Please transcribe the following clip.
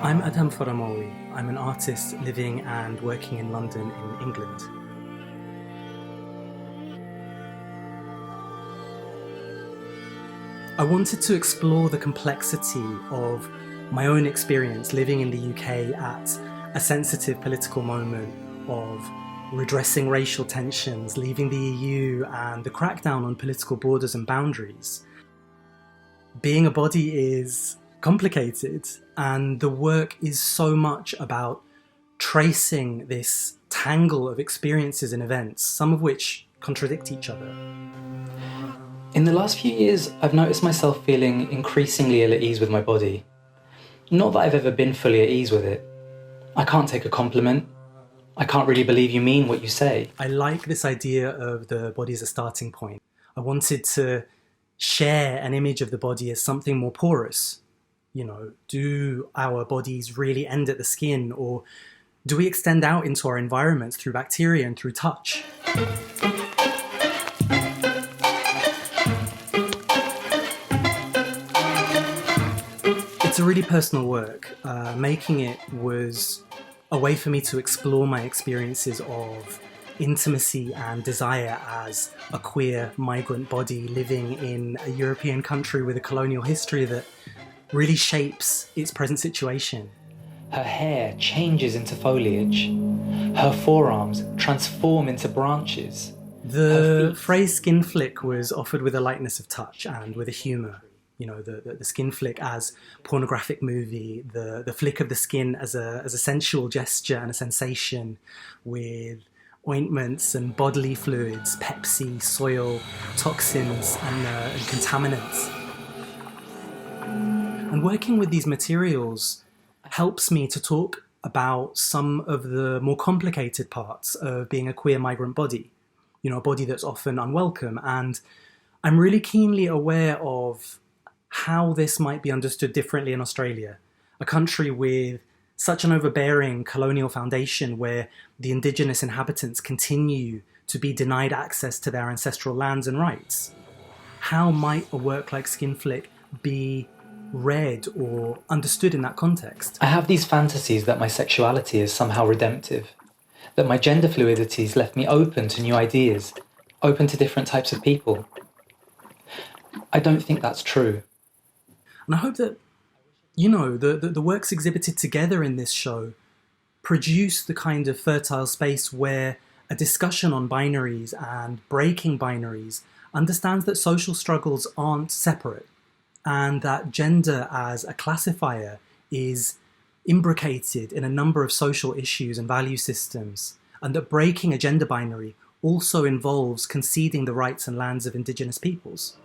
I'm Adham Faramawy. I'm an artist living and working in London in England. I wanted to explore the complexity of my own experience living in the UK at a sensitive political moment of redressing racial tensions, leaving the EU and the crackdown on political borders and boundaries. Being a body is complicated, and the work is so much about tracing this tangle of experiences and events, some of which contradict each other. In the last few years, I've noticed myself feeling increasingly ill at ease with my body. Not that I've ever been fully at ease with it. I can't take a compliment. I can't really believe you mean what you say. I like this idea of the body as a starting point. I wanted to share an image of the body as something more porous. You know, do our bodies really end at the skin, or do we extend out into our environments through bacteria and through touch? It's a really personal work. Making it was a way for me to explore my experiences of intimacy and desire as a queer migrant body living in a European country with a colonial history that really shapes its present situation. Her hair changes into foliage. Her forearms transform into branches. The phrase skin flick was offered with a lightness of touch and with a humour. You know, the skin flick as pornographic movie, the flick of the skin as a sensual gesture and a sensation, with ointments and bodily fluids, Pepsi, soil, toxins and contaminants. And working with these materials helps me to talk about some of the more complicated parts of being a queer migrant body, you know, a body that's often unwelcome. And I'm really keenly aware of how this might be understood differently in Australia, a country with such an overbearing colonial foundation where the indigenous inhabitants continue to be denied access to their ancestral lands and rights. How might a work like Skin Flick be read or understood in that context? I have these fantasies that my sexuality is somehow redemptive, that my gender fluidity's left me open to new ideas, open to different types of people. I don't think that's true. And I hope that, you know, the works exhibited together in this show produce the kind of fertile space where a discussion on binaries and breaking binaries understands that social struggles aren't separate, and that gender as a classifier is imbricated in a number of social issues and value systems, and that breaking a gender binary also involves conceding the rights and lands of indigenous peoples.